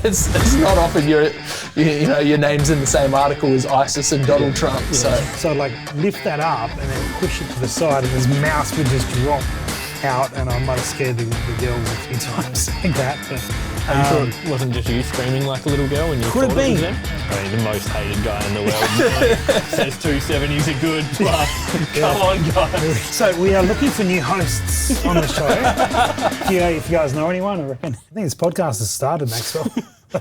It's not often your name's in the same article as ISIS and Donald Trump. So like lift that up and then push it to the side, and his mouse would just drop out, and I might have scared the girls a few times like that. But Are you sure it wasn't just you screaming like a little girl when you Could thought have it was been. him? I mean, the most hated guy in the world. Says 270's a good plus. Come on, guys. So we are looking for new hosts on the show. If you guys know anyone, I reckon. I think this podcast has started, Maxwell.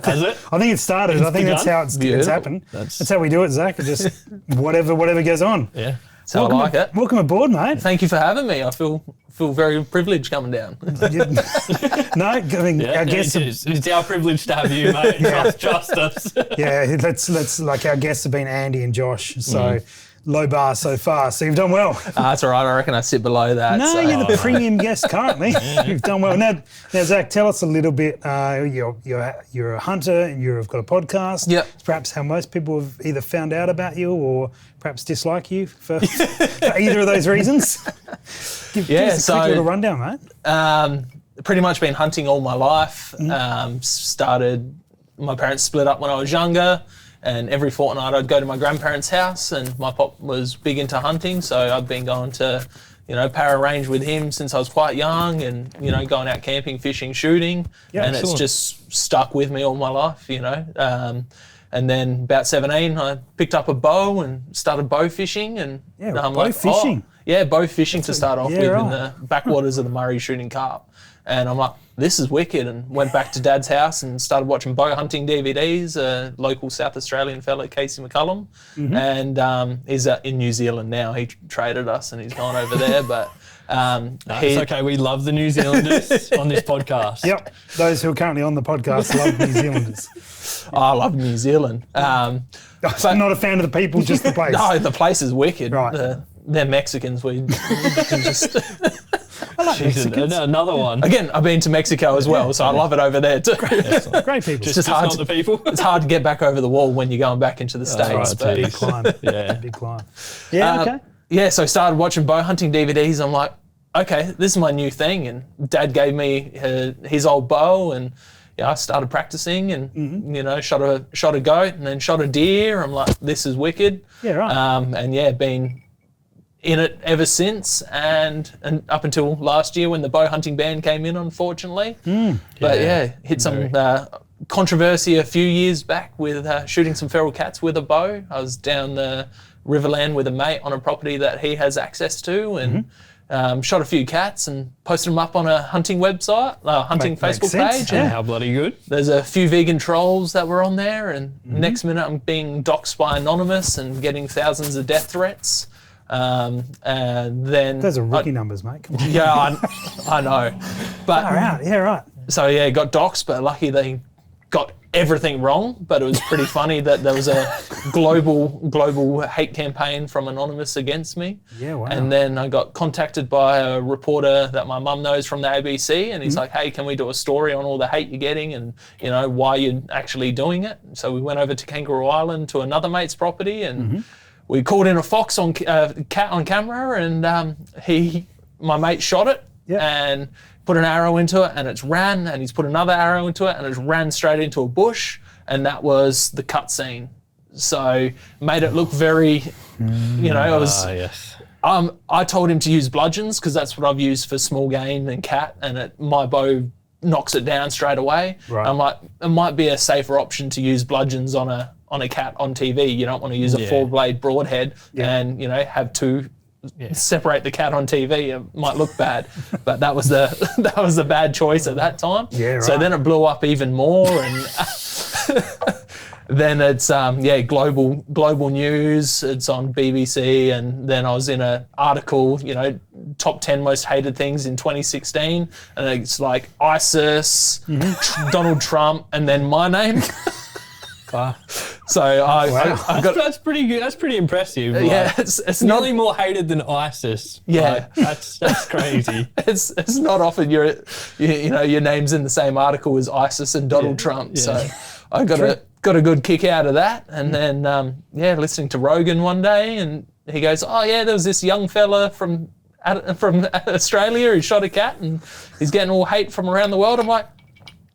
Has it? I think it started. I think that's how it's Beautiful. happened. That's how we do it, Zach. It just whatever goes on. Yeah. That's how I like it. Welcome aboard, mate. Thank you for having me. I feel very privileged coming down. No, I mean, Yeah, our guests. it's our privilege to have you, mate. Trust us. Yeah, let's like our guests have been Andy and Josh. So low bar so far. So you've done well. That's all right. I reckon I sit below that. No, so. you're the premium guest currently. You've done well. Now, Zach, tell us a little bit. You're a hunter and you've got a podcast. Yep. Perhaps how most people have either found out about you or perhaps dislike you for either of those reasons. Give us a quick little rundown, mate. Pretty much been hunting all my life. My parents split up when I was younger, and every fortnight I'd go to my grandparents' house, and my pop was big into hunting, so I've been going to, para range with him since I was quite young, and, going out camping, fishing, shooting, and excellent. it's just stuck with me all my life, And then about 17, I picked up a bow and started bow fishing, and bow fishing. Bow fishing to start off with right. in the backwaters of the Murray shooting carp. And I'm like, this is wicked, and went back to Dad's house and started watching bow hunting DVDs, a local South Australian fella, Casey McCullum, and he's in New Zealand now. He traded us and he's gone over there, but It's okay, we love the New Zealanders on this podcast. Yep. Those who are currently on the podcast love New Zealanders. I love New Zealand. I'm not a fan of the people, just the place. No, the place is wicked. Right. They're Mexicans. We can just... I like Jesus, Mexicans. another one. Again, I've been to Mexico as well, so I love it over there too. Great people. Just hard not the people. It's hard to get back over the wall when you're going back into the States. right, but, Big climb. Yeah. Big climb. Yeah, okay. Yeah, so I started watching bow hunting DVDs. I'm like, okay, this is my new thing. And Dad gave me his old bow, and I started practicing, and shot a goat, and then shot a deer. I'm like, this is wicked. Yeah, right. Been in it ever since, and up until last year when the bow hunting ban came in, unfortunately. Hit some controversy a few years back with shooting some feral cats with a bow. I was down the Riverland with a mate on a property that he has access to, and shot a few cats and posted them up on a hunting website, hunting Makes Facebook sense, page. yeah. And How bloody good. there's a few vegan trolls that were on there, and next minute I'm being doxxed by Anonymous and getting thousands of death threats. And then Those are rookie numbers, mate. Come on. yeah, I know, but Far out. Yeah, right. so yeah, got doxxed, but lucky they got everything wrong. But it was pretty funny that there was a global hate campaign from Anonymous against me. Yeah, wow. And then I got contacted by a reporter that my mum knows from the ABC, and he's like, "Hey, can we do a story on all the hate you're getting, and why you're actually doing it?" So we went over to Kangaroo Island to another mate's property, and we called in a fox on cat on camera, and my mate shot it and put an arrow into it, and it's ran, and he's put another arrow into it, and it's ran straight into a bush, and that was the cut scene. So made it look very, it was. Yes. I told him to use bludgeons because that's what I've used for small game and cat, and my bow knocks it down straight away. Right. I'm like, it might be a safer option to use bludgeons on a cat on TV. You don't want to use a 4-blade broadhead and have two separate the cat on TV. It might look bad, but that was the bad choice at that time. Yeah, So right. then it blew up even more, and then it's global news. It's on BBC, and then I was in an article, top 10 most hated things in 2016, and it's like ISIS, Donald Trump, and then my name. So I got. That's pretty good. That's pretty impressive. Yeah, it's not nearly more hated than ISIS. Yeah. Like, that's crazy. it's not often your name's in the same article as ISIS and Donald Trump. yeah. So I got a good kick out of that, and then listening to Rogan one day, and he goes, "Oh yeah, there was this young fella from Australia who shot a cat, and he's getting all hate from around the world." I'm like,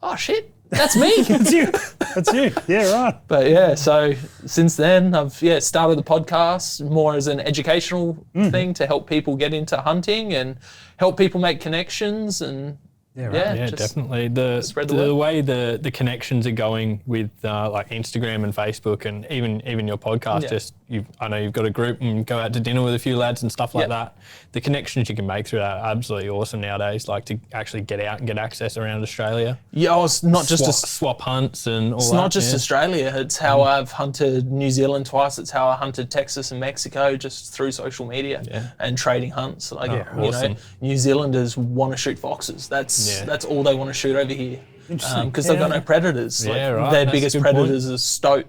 "Oh shit." That's me. That's you. That's you. Yeah, right. But yeah, so since then I've started the podcast more as an educational thing to help people get into hunting and help people make connections and Yeah, definitely. The way the connections are going with like Instagram and Facebook and even your podcast. I know you've got a group and go out to dinner with a few lads and stuff like that. The connections you can make through that are absolutely awesome nowadays. Like to actually get out and get access around Australia. Yeah, it's not just swap hunts and all that. It's not just Australia. It's how I've hunted New Zealand twice. It's how I hunted Texas and Mexico just through social media and trading hunts. Like you know, New Zealanders want to shoot foxes. That's all they want to shoot over here because they've got no predators. Like, their biggest predators are stoat,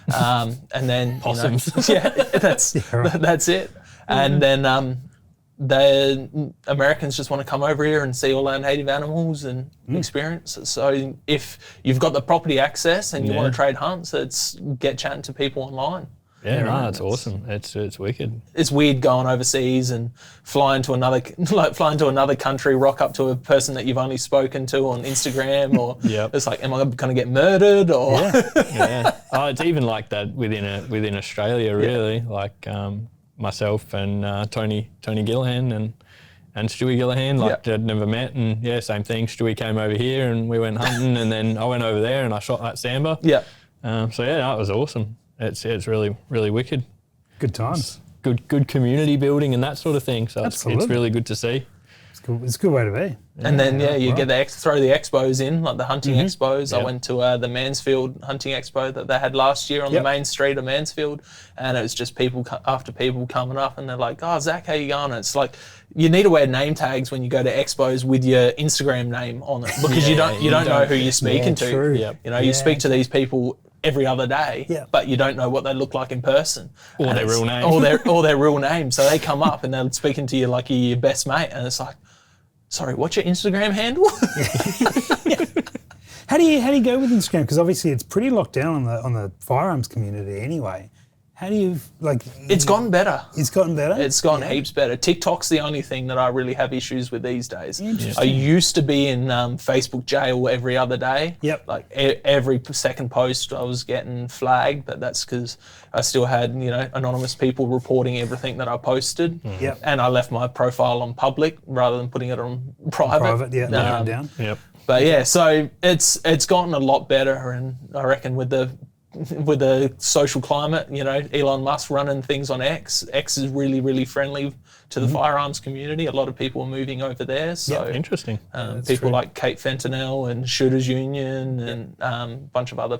and then possums. That's it. And then the Americans just want to come over here and see all our native animals and experience it. So if you've got the property access and you want to trade hunts, it's get chatting to people online. Yeah, no, it's awesome. It's wicked. It's weird going overseas and flying to another country, rock up to a person that you've only spoken to on Instagram, or it's like, am I going to get murdered? Or Oh, it's even like that within Australia, really. Like myself and Tony Gillihan and Stewie Gillihan, I'd never met, and same thing. Stewie came over here and we went hunting, and then I went over there and I shot that sambar. Yeah. That was awesome. It's really, really wicked. Good times. Good community building and that sort of thing. So it's really good to see. It's a good way to be. And then you get throw the expos in, like the hunting expos. I went to the Mansfield hunting expo that they had last year on the main street of Mansfield, and it was just people after people coming up, and they're like, "Oh, Zach, how you going?" And it's like you need to wear name tags when you go to expos with your Instagram name on it, because you don't know who you're speaking to. True. You know, you speak to these people every other day, but you don't know what they look like in person. Or their real name. Or their real name. So they come up and they're speaking to you like you're your best mate, and it's like, sorry, what's your Instagram handle? How do you go with Instagram? Because obviously it's pretty locked down on the firearms community anyway. How do you It's gotten better. It's gotten better? It's gotten heaps better. TikTok's the only thing that I really have issues with these days. I used to be in Facebook jail every other day. Yep. Like every second post I was getting flagged, but that's because I still had, anonymous people reporting everything that I posted. Yep. And I left my profile on public rather than putting it on private. Down. Yep. But so it's gotten a lot better, and I reckon with the social climate, Elon Musk running things on X is really, really friendly to the firearms community. A lot of people are moving over there. So interesting. People like Kate Fentanyl and Shooters Union and a bunch of other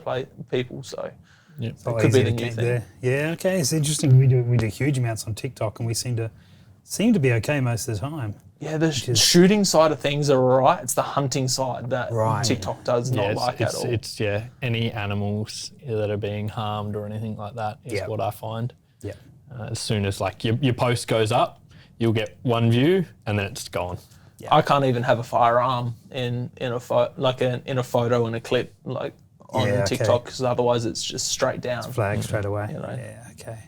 people. So it could be the new thing. There. Yeah, okay. It's interesting. We do huge amounts on TikTok, and we seem to be okay most of the time. Yeah, the shooting side of things are all right. It's the hunting side that TikTok does not like at all. It's any animals that are being harmed or anything like that is what I find. Yeah. As soon as your post goes up, you'll get one view and then it's gone. Yeah. I can't even have a firearm in a photo and a clip on TikTok, because otherwise it's just straight down. It's flagged straight away. Yeah. Okay.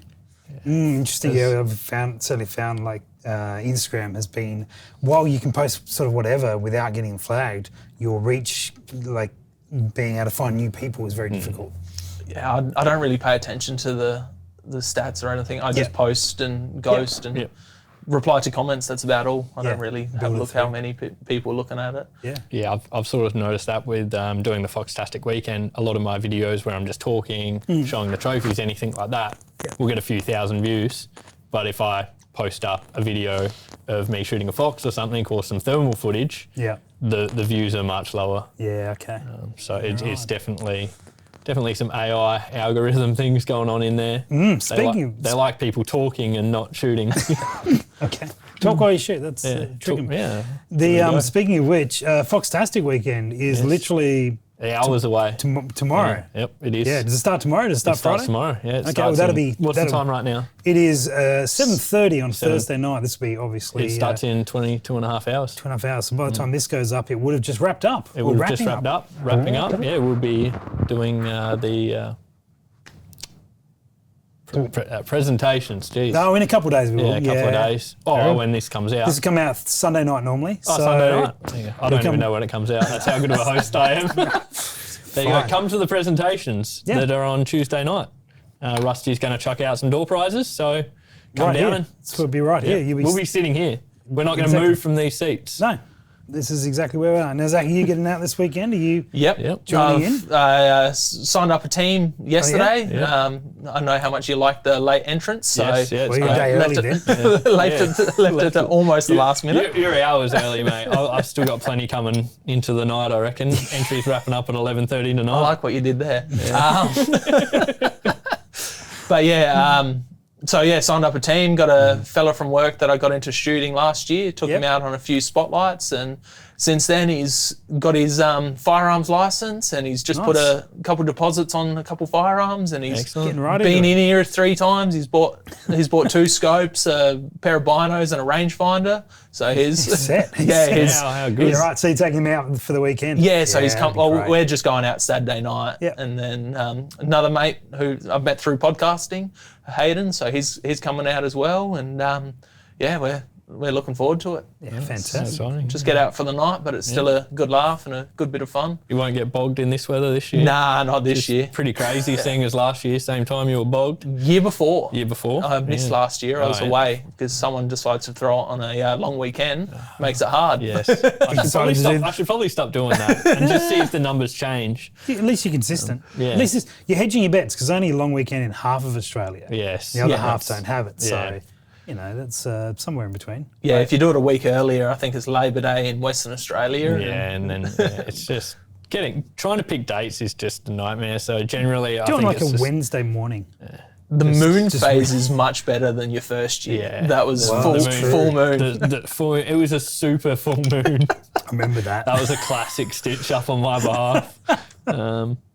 Interesting. I've certainly found Instagram has been, while you can post sort of whatever without getting flagged, your reach, being able to find new people is very difficult. Yeah, I don't really pay attention to the stats or anything. I just post and ghost and reply to comments. That's about all. I don't really have a look how many people are looking at it. Yeah, I've sort of noticed that with doing the Foxtastic weekend. A lot of my videos where I'm just talking, showing the trophies, anything like that, will get a few thousand views. But if I post up a video of me shooting a fox or something, or some thermal footage, the views are much lower. Yeah, okay. So it's definitely some AI algorithm things going on in there. They like people talking and not shooting. Okay. Talk while you shoot. That's tricky. Speaking of which, Foxtastic weekend is literally hours away. Tomorrow. Yep, it is. Yeah, does it start tomorrow? Does it start Friday? Tomorrow, yeah. What's the time right now? It is 7:30 on Thursday night. This will be obviously... It starts in 22.5 hours. 2.5 hours. So by the time this goes up, it would have just wrapped up. It would have just wrapped up. Wrapping up. Yeah, we'll be doing the presentations. Geez. No, in a couple of days we will. Yeah, a couple of days. Oh, when this comes out. This will come out Sunday night normally. Sunday night? I don't even know when it comes out. That's how good of a host I am. There you go. Come to the presentations that are on Tuesday night. Rusty's going to chuck out some door prizes, so come Right down here. and So we'll be right here. we'll be sitting here. We're not going to move from these seats. No. This is exactly where we are. Now, Zach, are you getting out this weekend? Are you Yep. joining in? I signed up a team yesterday. Yeah. I know how much you like the late entrance, so Yes, yeah, it's Well, you're a day left early it, then. left it to almost the last minute. You're hours early, mate. I've still got plenty coming into the night, I reckon. Entry's wrapping up at 11:30 tonight. I like what you did there. But yeah, signed up a team, got a fella from work that I got into shooting last year, took him out on a few spotlights, and since then he's got his firearms license and he's just put a couple deposits on a couple firearms, and he's Excellent. Getting right been into it. in here 3 times. He's bought 2 scopes, a pair of binos and a rangefinder. So he's set. He's yeah, set. he's How good. Yeah, right. So you're taking him out for the weekend? yeah, so he's come. that'd be Well, great. we're just going out Saturday night, Yep. and then another mate who I've met through podcasting, Hayden. So he's coming out as well, and we're looking forward to it. Yeah, fantastic. Exciting. Just get out for the night, but it's still a good laugh and a good bit of fun. You won't get bogged in this weather this year? Nah, not this year. Pretty crazy, seeing as last year, same time you were bogged. Year before. Year before? I missed last year. I was Right. away because someone decides to throw it on a long weekend. Makes it hard. Yes. I should probably stop doing that and just see if the numbers change. At least you're consistent. Yeah. At least you're hedging your bets because only a long weekend in half of Australia. Yes. The other Yeah. half don't have it. So, Yeah. that's somewhere in between. Yeah, if you do it a week earlier, I think it's Labor Day in Western Australia. Yeah, and then it's just trying to pick dates is just a nightmare. So generally, I Doing think like it's a just, Wednesday morning. The moon just phase is much better than your first year. Yeah. That was Wow, full, that's true. full moon. the full. It was a super full moon. I remember that. That was a classic stitch up on my behalf.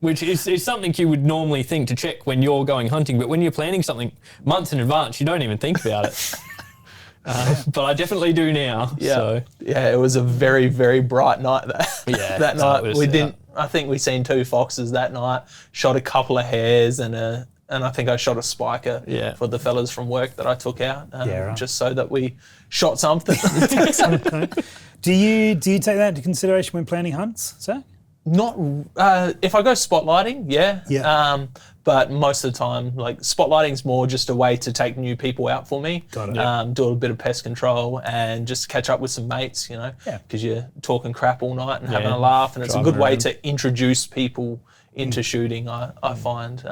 Which is something you would normally think to check when you're going hunting, but when you're planning something months in advance, you don't even think about it. But I definitely do now. Yeah, So. yeah, it was a very, very bright night Yeah, that so night. it was, We didn't. I think we seen 2 foxes that night. Shot a couple of hares and I think I shot a spiker for the fellas from work that I took out. Right. Just so that we shot something. Do you take that into consideration when planning hunts, Zach? Not if I go spotlighting, yeah. Yeah. But most of the time, like spotlighting's more just a way to take new people out for me. Got it. Do a bit of pest control and just catch up with some mates, Yeah. because you're talking crap all night and having Yeah. a laugh, and it's a Driving good way around. to introduce people into shooting. I find,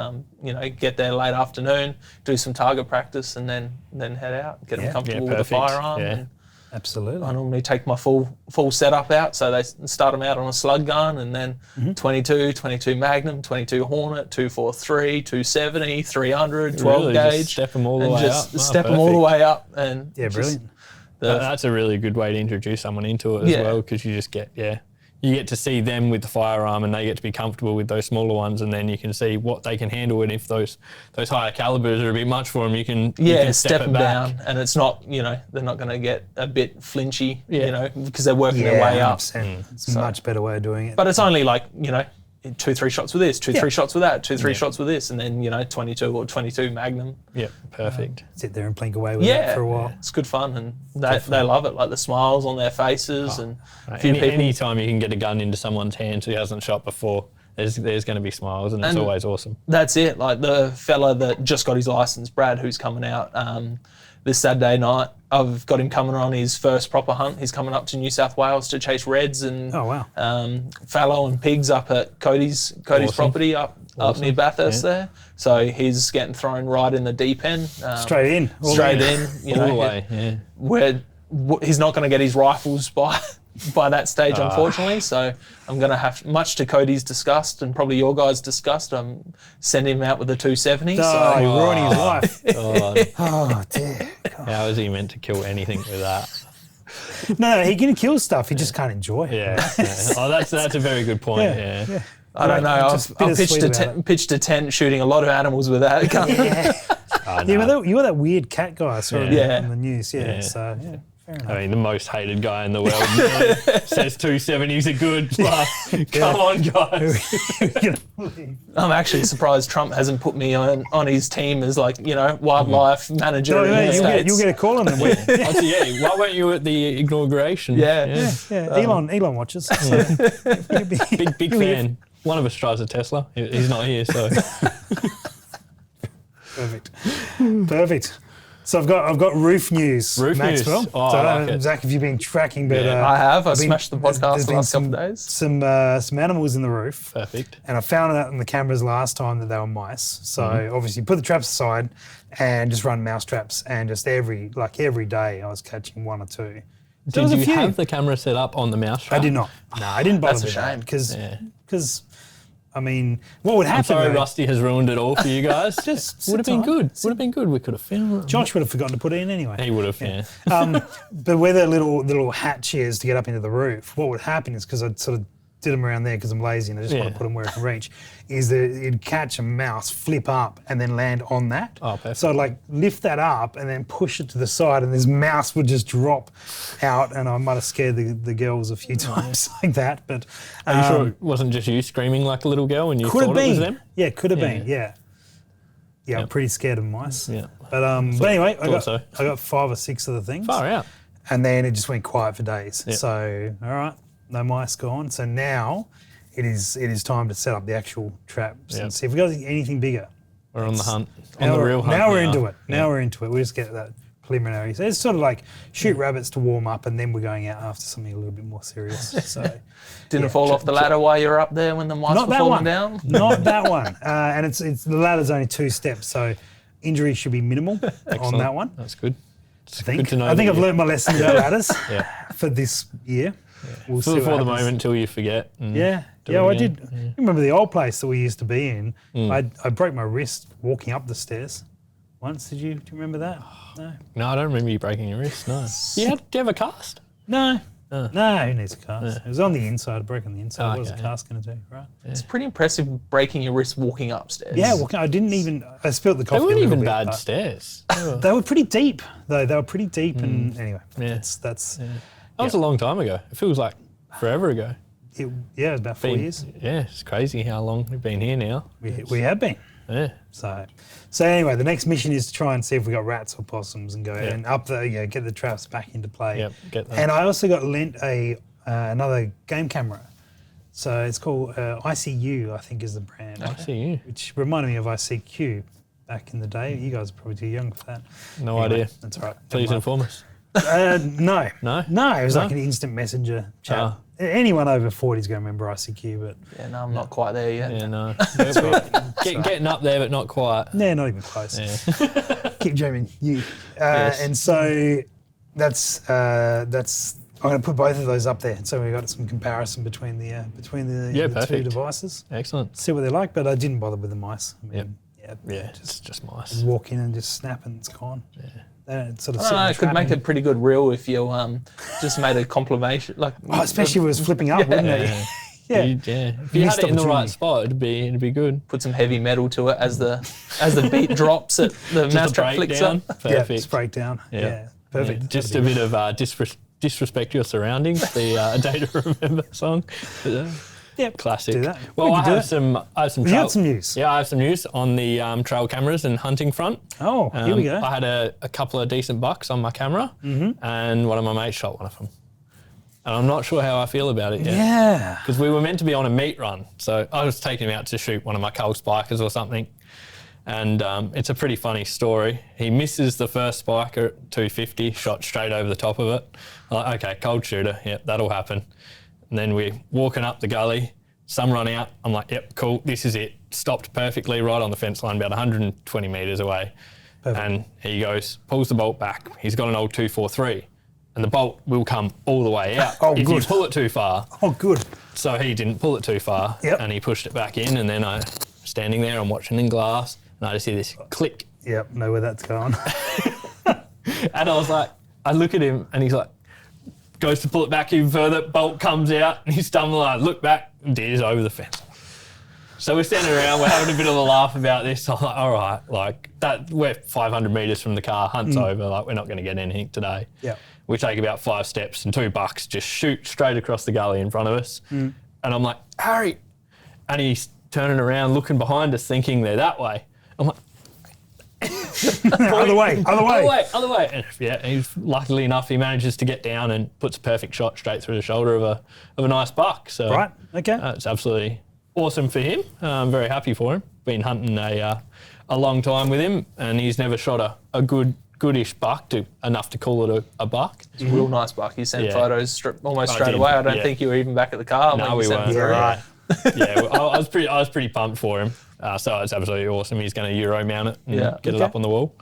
get there late afternoon, do some target practice, and then head out, get them comfortable with the perfect. firearm. Yeah. And Absolutely. I normally take my full setup out, so they start them out on a slug gun, and then 22 Magnum, 22 Hornet, 243, 270, 300, 12 Really, gauge, just step them all the and way just up. step them all the way up, and Yeah, just brilliant. That's a really good way to introduce someone into it as well, because you just get you get to see them with the firearm and they get to be comfortable with those smaller ones, and then you can see what they can handle, and if those higher calibers are a bit much for them, you can step it them back. down, and it's not they're not going to get a bit flinchy, Yeah. because they're working Yeah, their way up. 100%. It's a much better way of doing it. But it's only like 2-3 shots with this, 2-3 shots with that, 2-3 shots with this, and then 22 or 22 Magnum. Yeah, perfect. Sit there and plink away with that for a while. It's good fun, and they love it. Like the smiles on their faces, and a few people. Any time you can get a gun into someone's hands who hasn't shot before, there's going to be smiles, and it's always awesome. That's it. Like the fella that just got his license, Brad, who's coming out this Saturday night. I've got him coming on his first proper hunt. He's coming up to New South Wales to chase reds and fallow and pigs up at Cody's Awesome. property up near Bathurst there. So he's getting thrown right in the deep end. Straight in. Straight in. All the way, yeah. He's not going to get his rifles by that stage, unfortunately. So I'm going to have, much to Cody's disgust and probably your guys' disgust, I'm sending him out with a 270. Oh, you're ruining his life. God, Oh, dear. how is he meant to kill anything with that? No, he can kill stuff. He just can't enjoy it. Yeah. Oh, that's a very good point. Yeah. I don't know. Just I've bittersweet about it. pitched a tent shooting a lot of animals with that gun. Yeah. Oh, You no. were that weird cat guy I saw Yeah. on the news. Yeah. Yeah. So, yeah, fair enough. I mean, the most hated guy in the world says 270s are good. Like, come on, guys. I'm actually surprised Trump hasn't put me on his team as wildlife manager No, in no, the States. you'll get a call on them. Why weren't you at the inauguration? Yeah. Yeah, Elon watches. So, Big fan. one of us drives a Tesla. He's not here, so. Perfect. So I've got roof news, Maxwell. News. Oh, so I like it. Zach, have you been tracking? But I have. I smashed the podcast the last couple of days. Some animals in the roof. Perfect. And I found out on the cameras last time that they were mice. So obviously put the traps aside and just run mouse traps. And just every day I was catching one or two. So Did you have the camera set up on the mouse trap? I did not. No, I didn't bother That's a with that shame. because. I mean, what would happen? I'm sorry, though, Rusty has ruined it all for you guys. Just would have been good. Would have been good. We could have filmed it. Josh would have forgotten to put it in anyway. He would have, yeah. But where the little hatch is to get up into the roof, what would happen is, because I'd sort of did them around there because I'm lazy and I just want to put them where I can reach, is that it'd catch a mouse, flip up, and then land on that. Oh, perfect. So I'd like lift that up and then push it to the side, and this mouse would just drop out, and I might have scared the girls a few times like that. But Are you sure it wasn't just you screaming like a little girl when you could thought have it was been? them? Yeah, could have been. Yeah. Yeah, I'm pretty scared of mice. Yeah. But anyway, I so. got 5 or 6 of the things. Far out. And then it just went quiet for days. Yep. So, all right, no mice gone. So now it is time to set up the actual traps and see if we got anything bigger. We're on the hunt. Now On the real hunt. Now we're into it. Now we're into it. We just get that preliminary. So it's sort of like shoot rabbits to warm up, and then we're going out after something a little bit more serious. So Didn't fall off the ladder while you were up there when the mice not were that falling one. down? Not that one. And it's the ladder's only 2 steps, so injury should be minimal on that one. That's good. It's I think. good to know. I think I've learned my lesson about ladders Yeah. for this year. We'll see For what the happens. moment until you forget. And Yeah, do yeah, it I again. did. You remember the old place that we used to be in? I broke my wrist walking up the stairs once. Do you remember that? No. No, I don't remember you breaking your wrist. No. Do you have a cast? No. No, who needs a cast? It was on the inside. I broke on the inside. What was the okay. cast going to do? Right. It's pretty impressive breaking your wrist walking upstairs. Yeah, well, I didn't even. I spilled the coffee. They weren't a little even bit, bad but stairs. They were pretty deep, though. They were pretty deep, and anyway, Yeah. that's. That was a long time ago. It feels like forever ago. It was about 4 years. Yeah, it's crazy how long we've been here now. We have been. Yeah. So anyway, the next mission is to try and see if we got rats or possums and go and up the get the traps back into play. Yep, get that. And I also got lent another game camera. So it's called ICU, I think is the brand. ICU. Which reminded me of ICQ back in the day. You guys are probably too young for that. No Anyway, idea. That's all right. Please Never inform us. mind. No. No? No, it was No? like an instant messenger chat. Ah. Anyone over 40 is going to remember ICQ, but Yeah, no, I'm not quite there yet. Yeah, no. Getting up there, but not quite. yeah, not even close. Yeah. Keep dreaming. You. Yes. And so that's I'm going to put both of those up there. So we got some comparison between the two perfect. devices. Excellent. See what they're like, but I didn't bother with the mice. I mean, Yeah, it's just nice. walk in and just snap and it's gone. Yeah. It sort of I don't know, it could make a pretty good reel if you just made a compilation. especially if it was flipping up, wouldn't it? Yeah. Yeah. If you Missed had it in the right opportunity. spot, it'd be good. Put some heavy metal to it as the beat drops, the mousetrap flicks breakdown. up. Yeah, Perfect. just break down. Yeah. Yeah, perfect. Yeah, just a bit of disrespect your surroundings. The A Day to Remember song. Yep, Classic. do that. Well, We I can do have that. some. You got some news? Yeah, I have some news on the trail cameras and hunting front. Oh, here we go. I had a couple of decent bucks on my camera, and one of my mates shot one of them. And I'm not sure how I feel about it yet. Yeah. Because we were meant to be on a meat run. So I was taking him out to shoot one of my cull spikers or something. And it's a pretty funny story. He misses the first spiker at 250, shot straight over the top of it. I'm like, okay, cold shooter, yep, that'll happen. And then we're walking up the gully, some run out. I'm like, yep, cool, this is it. Stopped perfectly right on the fence line, about 120 metres away. Perfect. And he goes, pulls the bolt back. He's got an old 243. And the bolt will come all the way out Oh, if you good. pull it too far. Oh, good. So he didn't pull it too far, Yep. and he pushed it back in, and then I'm standing there, I'm watching in glass, and I just hear this click. Yep, know where that's going. And I was like, I look at him, and he's like, goes to pull it back even further, bolt comes out, and he's stumbling, I look back, and deer's over the fence. So we're standing around, we're having a bit of a laugh about this. I'm like, all right, like that, we're 500 metres from the car, hunt's over, like we're not going to get anything today. Yep. We take about 5 steps and 2 bucks just shoot straight across the gully in front of us. And I'm like, Harry. And he's turning around, looking behind us, thinking they're that way. I'm like, Other way. other way. And yeah, he's luckily enough, he manages to get down and puts a perfect shot straight through the shoulder of a nice buck. So Right, okay. it's absolutely awesome for him. I'm very happy for him. Been hunting a long time with him, and he's never shot a goodish buck enough to call it a buck. It's a real nice buck. He sent photos almost I straight did, away. I don't think you were even back at the car. No, when we you sent weren't. it through. Right. Yeah, I was pretty pumped for him. So it's absolutely awesome. He's going to Euro mount it and get it up on the wall.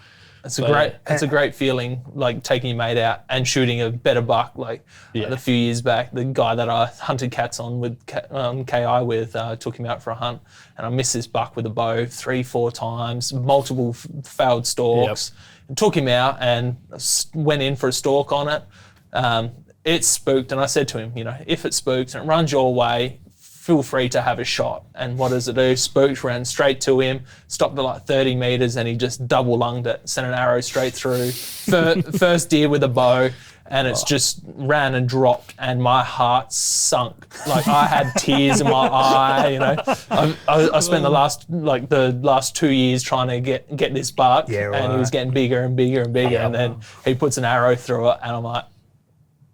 It's a great feeling, like taking your mate out and shooting a better buck. Like a few years back, the guy that I hunted cats on with KI with took him out for a hunt, and I missed this buck with a bow 3-4 times, multiple failed stalks. And took him out and went in for a stalk on it. It spooked, and I said to him, if it spooks and it runs your way, feel free to have a shot. And what does it do? Spooks ran straight to him, stopped at like 30 metres, and he just double lunged it, sent an arrow straight through. First deer with a bow, and it's just ran and dropped, and my heart sunk. Like I had tears in my eye. I spent the last 2 years trying to get this buck, and he was getting bigger and bigger and bigger, and then he puts an arrow through it, and I'm like,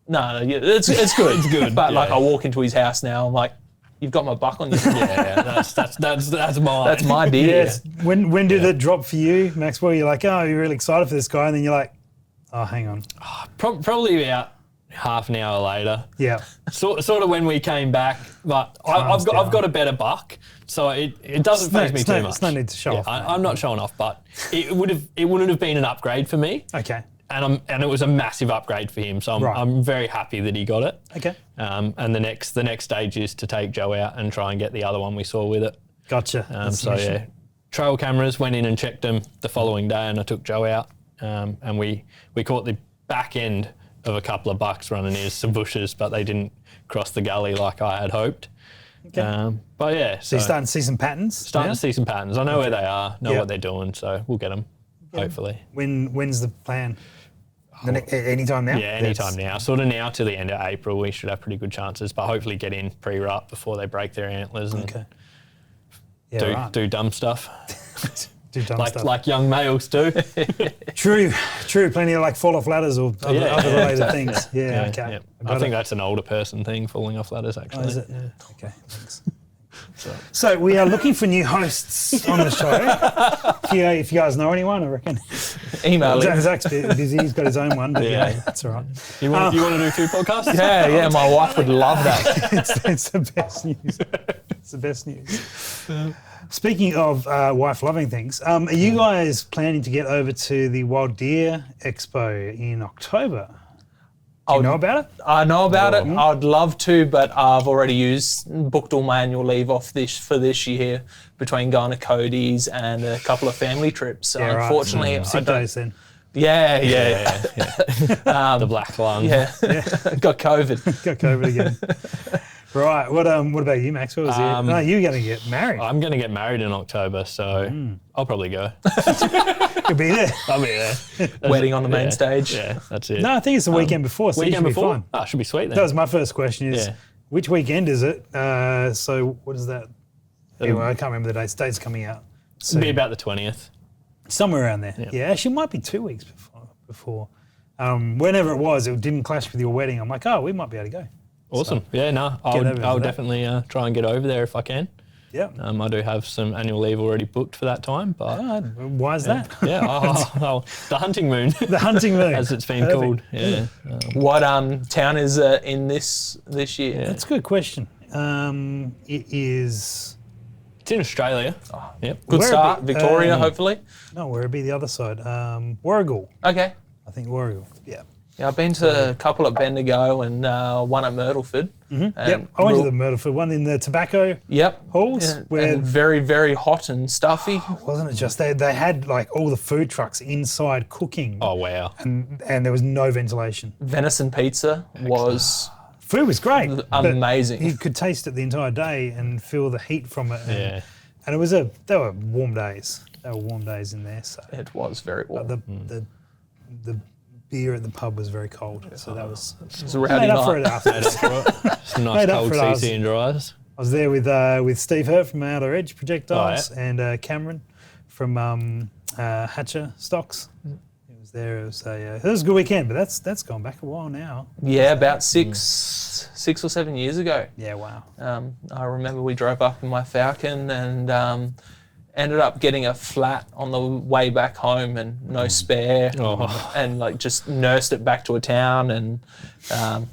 no, it's good. It's good. But like I walk into his house now, I'm like, you've got my buck on you. That's mine. That's my deer. Yes. When did it drop for you, Maxwell? You're like, oh, you're really excited for this guy, and then you're like, oh, hang on. Probably about half an hour later. Yeah. Sort of when we came back, but I've got a better buck, so it doesn't faze me too much. It's no need to show off. I'm not showing off, but it wouldn't have been an upgrade for me. Okay. And it was a massive upgrade for him, so I'm very happy that he got it. Okay. And the next stage is to take Joe out and try and get the other one we saw with it. Gotcha. Trail cameras, went in and checked them the following day, and I took Joe out, and we caught the back end of a couple of bucks running into some bushes, but they didn't cross the gully like I had hoped. Okay. But yeah, so you're starting to see some patterns? Starting to see some patterns. I know where they are, know what they're doing, so we'll get them, hopefully. When's the plan? Anytime now? Yeah, anytime now. Sort of now to the end of April, we should have pretty good chances, but hopefully get in pre-rut before they break their antlers and do dumb stuff. Do dumb stuff. Like young males do. True. Plenty of like fall off ladders or other related things. Yeah, okay. Yeah. I think that's an older person thing, falling off ladders actually. Oh, is it? Yeah. Okay, thanks. So we are looking for new hosts on the show. If you guys know anyone, I reckon. Email him. Zach's busy. He's got his own one, but that's all right. You want to do 2 podcasts? Yeah. My wife would love that. it's the best news. It's the best news. Speaking of wife loving things, are you guys planning to get over to the Wild Deer Expo in October? Do you know about it? I know about it. I'd love to, but I've already booked all my annual leave off for this year between going to Cody's and a couple of family trips. So unfortunately, Sick days then. Yeah. The black lung. Yeah. Got COVID. Got COVID again. Right. What about you, Max? What was no, you're going to get married. I'm going to get married in October, so I'll probably go. You'll be there. I'll be there. Wedding on the main stage. Yeah, that's it. No, I think it's the weekend before, so weekend you should before? be fine. Oh, should be sweet then. That was my first question is, which weekend is it? So what is that? Anyway, I can't remember the dates. Dates coming out. It'll be about the 20th. Somewhere around there. Yeah, actually it might be 2 weeks before. Whenever it was, it didn't clash with your wedding. I'm like, oh, we might be able to go. Awesome. So, I'll definitely try and get over there if I can. Yeah. I do have some annual leave already booked for that time, but why is that? Yeah, the hunting moon. The hunting moon, as it's been called. Yeah. What town is in this year? Yeah. That's a good question. It is. It's in Australia. Oh, yep. Good start. Victoria, hopefully. No, where would be the other side? Warragul. Okay. I think Warragul. Yeah. Yeah, I've been to a couple at Bendigo and one at Myrtleford. Yep, I went to the Myrtleford one in the tobacco halls. Yeah. Where and very, very hot and stuffy. Wasn't it just they had like all the food trucks inside cooking. Oh, wow. And there was no ventilation. Venison pizza was... Food was great. Amazing. You could taste it the entire day and feel the heat from it. And it was they were warm days. They were warm days in there. So it was very warm. But the beer at the pub was very cold, so that was a rowdy made up for it afterwards. Some nice cold CC and dries. I was there with Steve Hurt from Outer Edge Projectiles and Cameron from Hatcher Stocks. was there. It was a good weekend, but that's gone back a while now. Yeah, about 6 or 7 years ago. Yeah, wow. I remember we drove up in my Falcon and ended up getting a flat on the way back home and no spare, and like just nursed it back to a town and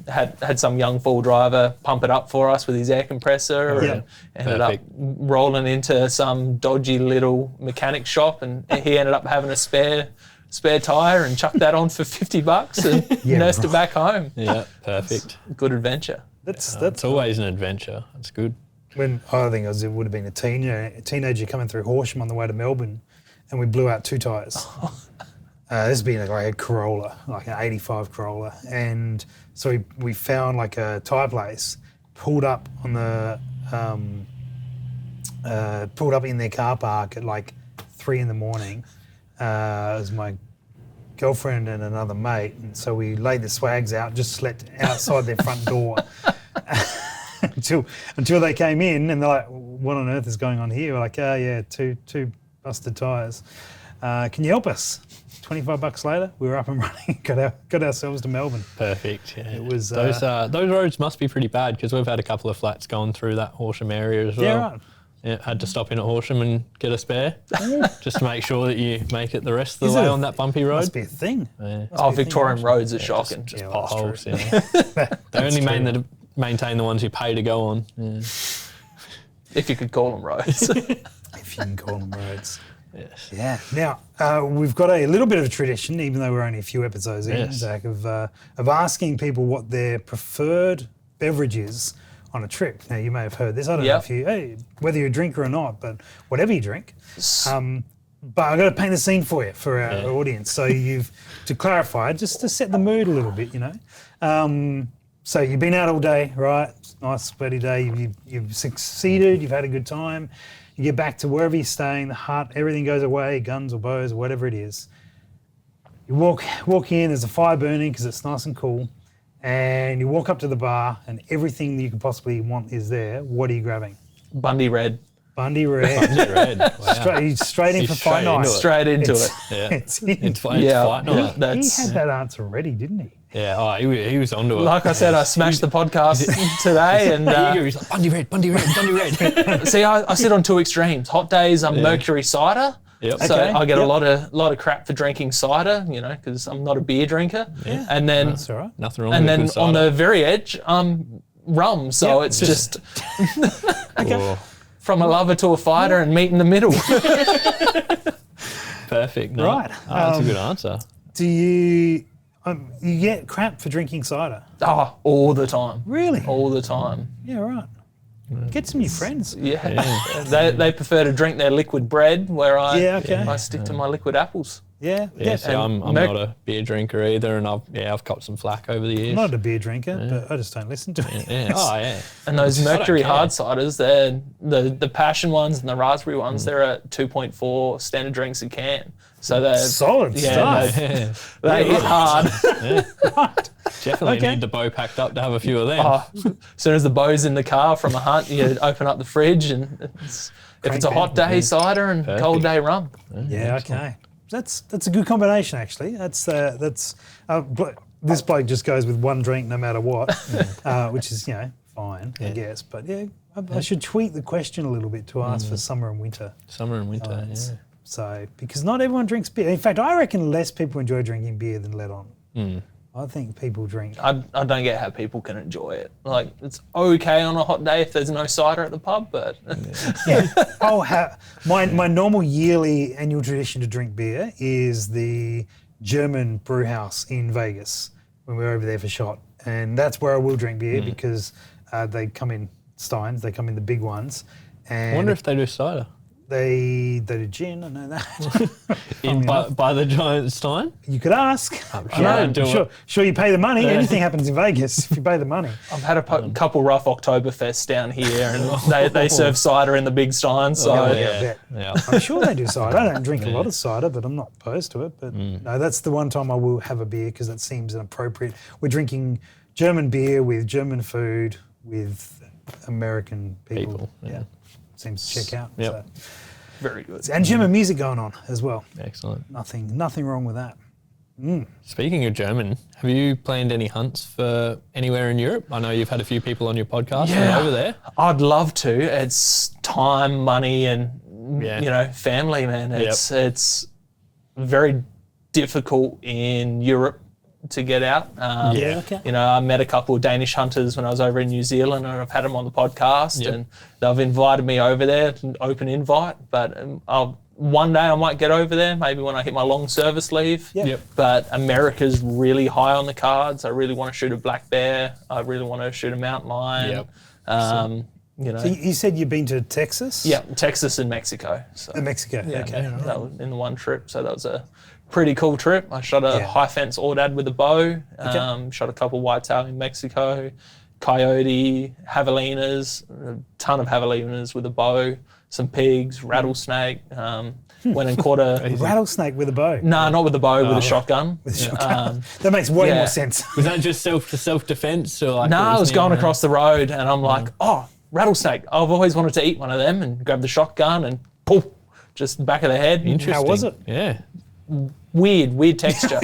had some young fool driver pump it up for us with his air compressor and ended up rolling into some dodgy little mechanic shop, and he ended up having a spare tyre and chucked that on for $50 and nursed it back home. Yeah, perfect. Good adventure. That's always an adventure. That's good. When I think it would have been a teenager coming through Horsham on the way to Melbourne, and we blew out 2 tyres. This has been a great Corolla, like an 85 Corolla, and so we found like a tyre place, pulled up on the pulled up in their car park at like 3 a.m. It was my girlfriend and another mate, and so we laid the swags out, just slept outside their front door. Until they came in and they're like, what on earth is going on here? We're like, two busted tyres. Can you help us? $25 later, we were up and running, got ourselves to Melbourne. Perfect. Yeah. It was those roads must be pretty bad because we've had a couple of flats going through that Horsham area as well. Yeah, right. Yeah, had to stop in at Horsham and get a spare just to make sure that you make it the rest of the way on that bumpy road. Must be a thing. Yeah. Victorian roads are shocking. Just potholes. They only maintain the ones you pay to go on. Yeah. If you could call them roads. If you can call them roads. Yes. Yeah. Now, we've got a little bit of a tradition, even though we're only a few episodes in, Zach, of asking people what their preferred beverage is on a trip. Now, you may have heard this. I don't know if whether you're a drinker or not, but whatever you drink. But I've got to paint the scene for you, for our audience. So to clarify, just to set the mood a little bit, so you've been out all day, right? Nice sweaty day. You've succeeded. You've had a good time. You get back to wherever you're staying. The hut, everything goes away. Guns or bows or whatever it is. You walk in. There's a fire burning because it's nice and cool. And you walk up to the bar, and everything that you could possibly want is there. What are you grabbing? Bundy Red. Bundy Red. Bundy Red. Wow. Straight in for fight night. Straight into it. Yeah. It's in. It's fight night. He had that answer ready, didn't he? Yeah, he was onto it. Like I said, I smashed the podcast today, and he's like, Bundy Red, Bundy Red, Bundy Red. See, I sit on 2 extremes. Hot days, I'm Mercury cider. Yep. So I get a lot of crap for drinking cider, because I'm not a beer drinker. Yeah. And then That's all right. Nothing wrong and with then good cider. on the very edge, rum. So it's just from a lover to a fighter and meet in the middle. Perfect. No. Right. That's a good answer. Do you get crap for drinking cider? Oh, all the time. Really? All the time. Yeah, right. Get some new friends. Yeah. They prefer to drink their liquid bread, where I stick to my liquid apples. Yeah. Yeah, see, I'm not a beer drinker either, and I've copped some flack over the years. I'm not a beer drinker, but I just don't listen to it. Yeah. Oh, yeah. And those Mercury hard ciders, they're the passion ones and the raspberry ones, they're at 2.4 standard drinks a can. So they're solid stuff. They hit hard. Right. Definitely need the bow packed up to have a few of them. As soon as the bow's in the car from a hunt, you open up the fridge and if it's a hot day, cider and cold day rum. Yeah, okay. That's a good combination, actually. This bloke just goes with one drink no matter what, which is fine, I guess. But I should tweak the question a little bit to ask for summer and winter. Summer and winter, So because not everyone drinks beer. In fact, I reckon less people enjoy drinking beer than let on. I think people drink. I don't get how people can enjoy it. Like, it's okay on a hot day if there's no cider at the pub, but My normal yearly annual tradition to drink beer is the German brew house in Vegas when we're over there for shot, and that's where I will drink beer because they come in steins, they come in the big ones. And I wonder if they do cider. They do gin, I know that. by the giant stein? You could ask. I'm Sure, you pay the money. Anything happens in Vegas if you pay the money. I've had a couple rough Oktoberfests down here, and they serve cider in the big stein. So I'm sure they do cider. I don't drink a lot of cider, but I'm not opposed to it. But no, that's the one time I will have a beer because that seems inappropriate. We're drinking German beer with German food with American people. Yeah. Seems to check out. Yep. So. Very good. And German music going on as well. Excellent. Nothing wrong with that. Speaking of German, have you planned any hunts for anywhere in Europe? I know you've had a few people on your podcast from over there. I'd love to. It's time, money, and family, man. It's very difficult in Europe to get out. I met a couple of Danish hunters when I was over in New Zealand, and I've had them on the podcast, and they've invited me over there, an open invite. But one day I might get over there, maybe when I hit my long service leave. But America's really high on the cards. I really want to shoot a black bear. I really want to shoot a mountain lion. So you said you've been to Texas? Yeah, Texas and Mexico. So, Mexico, okay. That was in the one trip, so that was a pretty cool trip. I shot a high fence aoudad with a bow, shot a couple whitetail in Mexico, coyote, javelinas, a ton of javelinas with a bow, some pigs, rattlesnake. Went and caught a rattlesnake with a bow. No, not with a bow, with a shotgun. With a shotgun. That makes way more sense. Was that just self-defense or like? No, I was going across the road and I'm like, rattlesnake. I've always wanted to eat one of them, and grab the shotgun and poof, just back of the head. Interesting. How was it? Yeah. Weird texture.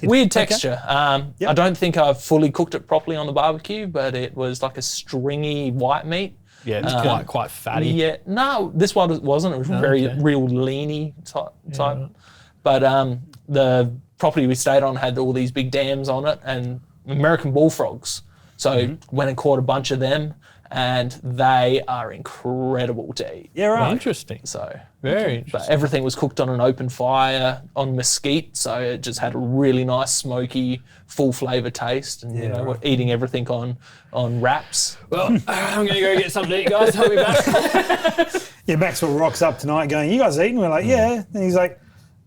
Weird texture. Okay. I don't think I've fully cooked it properly on the barbecue, but it was like a stringy white meat. Yeah, it's quite fatty. Yeah, no, this one wasn't. It was real leany type. But the property we stayed on had all these big dams on it and American bullfrogs. So went and caught a bunch of them, and they are incredible to eat. Yeah, right. Well, interesting. So very interesting. But everything was cooked on an open fire on mesquite, so it just had a really nice smoky, full flavour taste, and we're eating everything on wraps. Well, I'm going to go get something to eat, guys. I'll be back. Yeah, Maxwell rocks up tonight going, "You guys eating?" We're like, "Yeah," and he's like,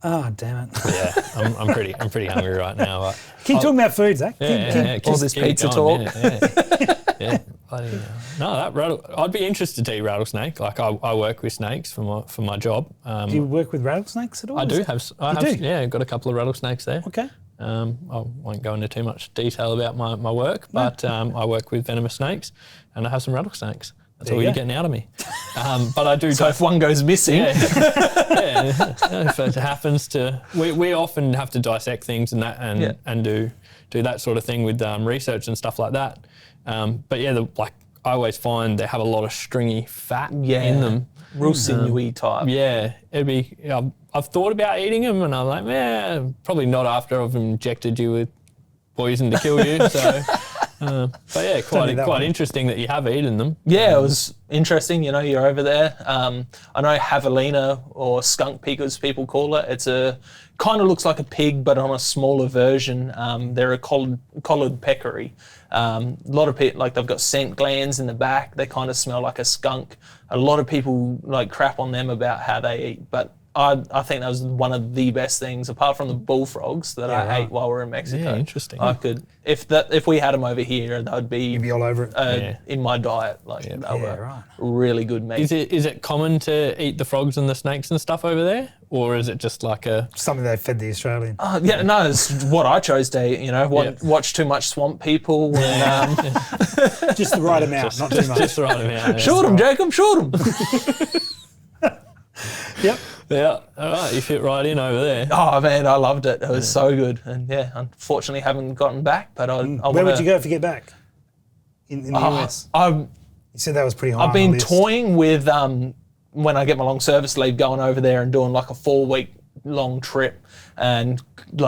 "Oh, damn it." Yeah, I'm pretty hungry right now. But keep talking about food, Zach. All this pizza talk. Yeah. I'd be interested to eat rattlesnake. Like I work with snakes for my job. Do you work with rattlesnakes at all? I do have. Yeah, got a couple of rattlesnakes there. Okay. I won't go into too much detail about my work, but I work with venomous snakes, and I have some rattlesnakes. That's all you're getting out of me. But I do. So if one goes missing, if it happens to, we often have to dissect things and that, and do that sort of thing with research and stuff like that. But I always find they have a lot of stringy fat in them. Real sinewy type. Yeah, it'd be. I've thought about eating them, and I'm like, probably not after I've injected you with poison to kill you. So, but yeah, quite interesting that you have eaten them. Yeah, it was interesting. You're over there. I know javelina or skunk pig, as people call it. It's kind of looks like a pig, but on a smaller version. They're a collared peccary. A lot of people, they've got scent glands in the back. They kind of smell like a skunk. A lot of people crap on them about how they eat, but I think that was one of the best things, apart from the bullfrogs, that I ate while we were in Mexico. Yeah, interesting. I could, if we had them over here, they'd be. You'd be all over it. In my diet, they were really good meat. Is it common to eat the frogs and the snakes and stuff over there, or is it just like something they fed the Australian? No, it's what I chose to eat. Watch too much Swamp People. And, just the right amount, not too much. Just the right amount. Yeah. Shoot them, Jacob. Shoot them. Yep. Yeah, all right, you fit right in over there. Oh man, I loved it. It was so good, and unfortunately haven't gotten back. But where would you go if you get back? In the US. You said that was pretty high. I've been toying with when I get my long service leave, going over there and doing like a 4-week long trip, and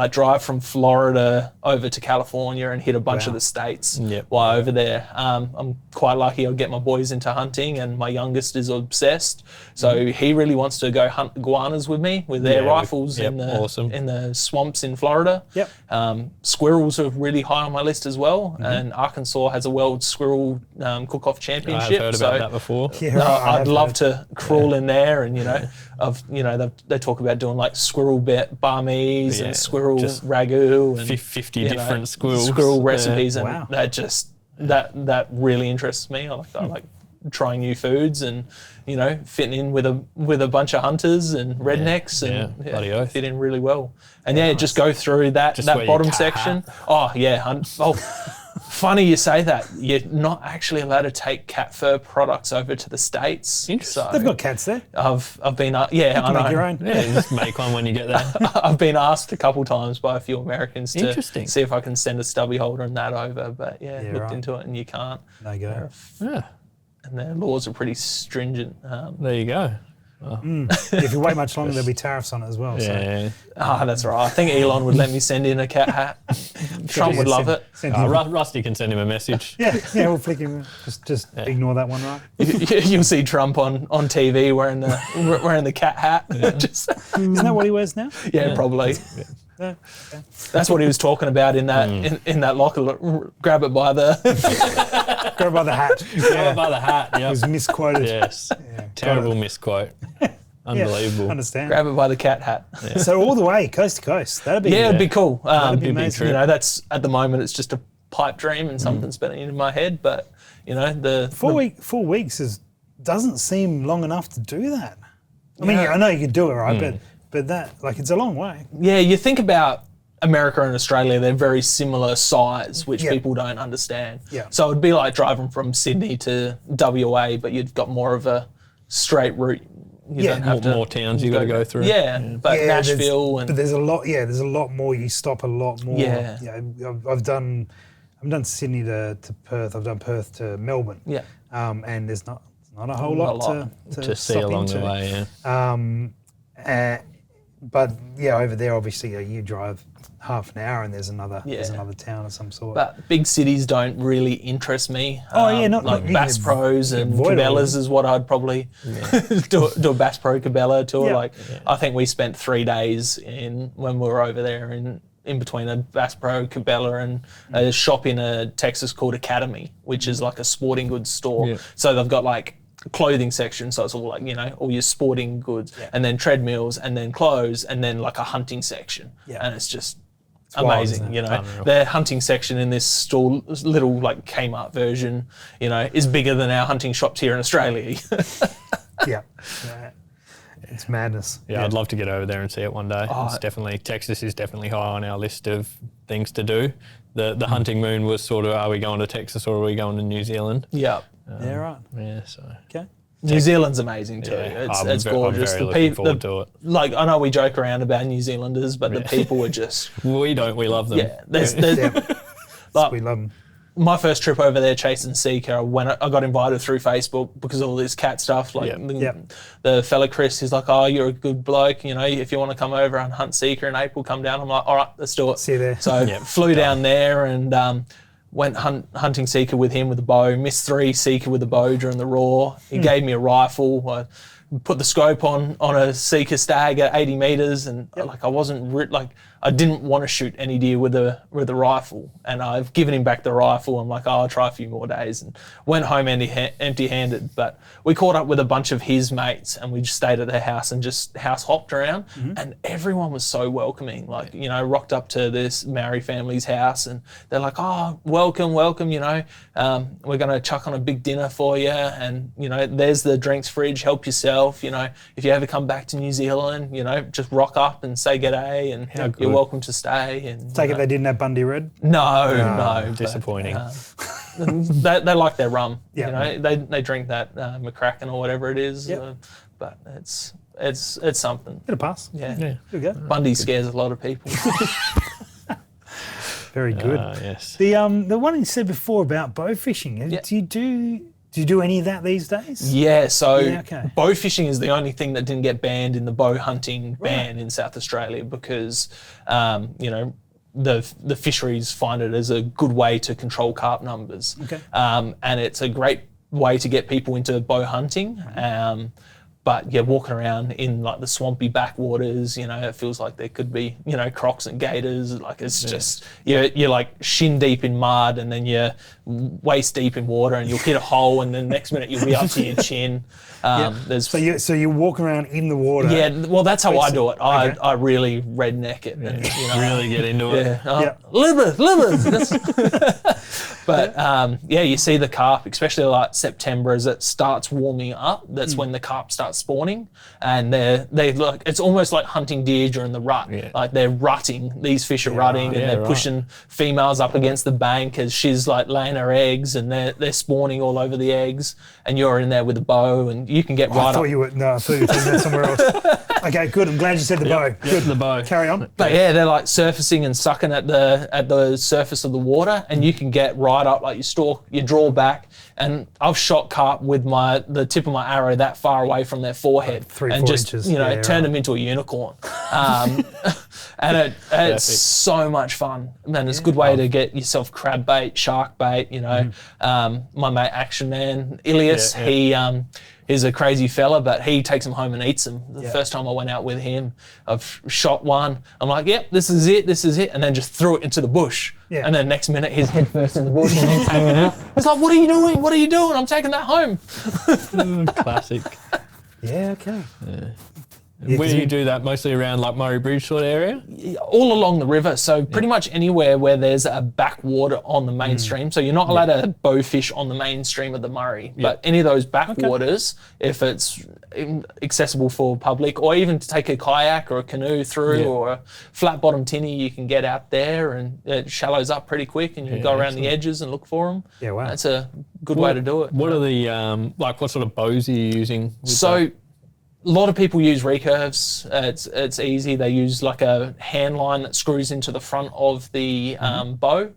drive from Florida over to California and hit a bunch of the states while over there. I'm quite lucky. I'll get my boys into hunting, and my youngest is obsessed. So he really wants to go hunt iguanas with me with their rifles in the swamps in Florida. Squirrels are really high on my list as well, and Arkansas has a World Squirrel Cook-Off Championship. I've heard about that before. I'd love to crawl in there, and they talk about doing like squirrel barmies and squirrel ragu and 50 different squirrel recipes, and that really interests me. I like trying new foods and fitting in with a bunch of hunters and rednecks and fit in really well. And just go through that bottom section. Oh yeah, funny you say that. You're not actually allowed to take cat fur products over to the States. Interesting. They've got cats there. I've been I know. Make your own. Yeah, just make one when you get there. I've been asked a couple times by a few Americans to Interesting. see if I can send a stubby holder and that over, but looked right. into it and you can't. No go. Yeah, And their laws are pretty stringent. there you go. If you wait much longer, there'll be tariffs on it as well. So. Yeah. That's right. I think Elon would let me send in a cat hat. Trump would love it. Send him- Rusty can send him a message. yeah, we'll flick him. Just ignore that one, right? You'll see Trump on TV wearing the cat hat. Just, Isn't that what he wears now? probably. Yeah. That's what he was talking about in that in that locker. Grab it by the. Go by the hat. Yeah. By the hat. It Yeah. was misquoted. Yes. Yeah. Terrible misquote. Unbelievable. Yeah, understand. Grab it by the cat hat. So all the way, coast to coast. That'd be It'd be cool. That'd be it'd be amazing. true. That's at the moment it's just a pipe dream and something's been in my head. But the 4 weeks doesn't seem long enough to do that. I mean, I know you could do it, right? But that it's a long way. Yeah, you think about America and Australia, they're very similar size, which Yeah. people don't understand. Yeah. So it'd be like driving from Sydney to WA, but you've got more of a straight route. You Yeah, don't have More towns you got to go through. Yeah, but Yeah, Nashville but and there's a lot. Yeah, there's a lot more. You stop a lot more. Yeah. I've done Sydney to Perth. I've done Perth to Melbourne. yeah, And there's not a whole Not a lot lot to To see stop along into. the way, yeah. But yeah, over there, obviously, you drive half an hour and there's another Yeah. town of some sort. but big cities don't really interest me. Not like you Bass can Pros and avoid all of Cabela's them. is what I'd probably do a Bass Pro Cabela tour. Yeah. I think we spent 3 days when we were over there in between a Bass Pro Cabela and a shop in Texas called Academy, which is like a sporting goods store. Yeah. So they've got like clothing section, so it's all like all your sporting goods, and then treadmills, and then clothes, and then like a hunting section, and it's just wild, amazing. isn't it? Unreal. Their hunting section in this store, little like Kmart version, is bigger than our hunting shops here in Australia. yeah. It's madness. Yeah, I'd love to get over there and see it one day. Texas is definitely high on our list of things to do. The hunting moon was sort of, are we going to Texas or are we going to New Zealand? Yeah. Yeah, right. Yeah, so. Okay. New Zealand's amazing too. Yeah, It's gorgeous. I'm very looking forward to it. Like, I know we joke around about New Zealanders, but the people are just We don't, we love them. there's We love them. my first trip over there chasing Seeker, when I got invited through Facebook because of all this cat stuff. Like the fella Chris, he's like, "Oh, you're a good bloke. If you want to come over and hunt Seeker in April, come down." I'm like, "All right, let's do it." See you there. So flew down there and went hunting Seeker with him with a bow. Missed 3 Seeker with a bow during the roar. He gave me a rifle. I put the scope on a Seeker stag at 80 meters, and I wasn't I didn't want to shoot any deer with a rifle, and I've given him back the rifle. I'm like, I'll try a few more days, and went home empty-handed. But we caught up with a bunch of his mates, and we just stayed at their house and just house hopped around, and everyone was so welcoming. Rocked up to this Maori family's house, and they're like, "Oh, welcome. We're gonna chuck on a big dinner for you, and there's the drinks fridge. Help yourself. If you ever come back to New Zealand, just rock up and say g'day, and you're welcome to stay." And Take it they didn't have Bundy Red? no, Disappointing. They like their rum. Yeah. They drink that McCracken or whatever it is. Yep. But it's something. It'll pass. Yeah. There we go. Bundy scares a lot of people. Very good. Yes. The one you said before about bow fishing. Do you do any of that these days? Yeah, so okay. bow fishing is the only thing that didn't get banned in the bow hunting ban in South Australia because, the fisheries find it as a good way to control carp numbers. Okay. And it's a great way to get people into bow hunting. But walking around in like the swampy backwaters, it feels like there could be, crocs and gators. Like it's just you're like shin deep in mud, and then you're waist deep in water, and you'll hit a hole, and then next minute you'll be up to your chin. So you walk around in the water. Yeah, well, that's how I do it. Okay. I really redneck it, and Really get into it. But you see the carp, especially like September, as it starts warming up. That's when the carp starts spawning, and they look. It's almost like hunting deer during the rut. Yeah. Like they're rutting. These fish are rutting, and they're pushing females up against the bank as she's like laying her eggs, and they're spawning all over the eggs, and you're in there with a bow, and you can get right I thought up. you were taking that somewhere else. Okay, good. I'm glad you said the bow. Good. The bow. Carry on. But yeah, they're like surfacing and sucking at the surface of the water, and you can get right up, like you draw back, and I've shot carp with the tip of my arrow that far away from their forehead, Like 3-4 and just inches. turn them into a unicorn. And it's so much fun, and it's a good way to get yourself crab bait, shark bait. My mate Action Man Ilias, he's a crazy fella, but he takes them home and eats them. The first time I went out with him, I've shot one. I'm like, yep, this is it, and then just threw it into the bush. Yeah. And then next minute, he's head first in the bush and he's hanging out. It's like, what are you doing? What are you doing? I'm taking that home. Classic. Yeah, okay. Where do you do that? Mostly around like Murray Bridge sort of area? All along the river, so pretty much anywhere where there's a backwater on the mainstream. So you're not allowed to bow fish on the mainstream of the Murray, but any of those backwaters, if it's accessible for public, or even to take a kayak or a canoe through, or a flat bottom tinny, you can get out there, and it shallows up pretty quick, and you can go around the edges and look for them. Yeah, wow. That's a good way to do it. What are the what sort of bows are you using? So a lot of people use recurves. It's easy. They use like a hand line that screws into the front of the bow,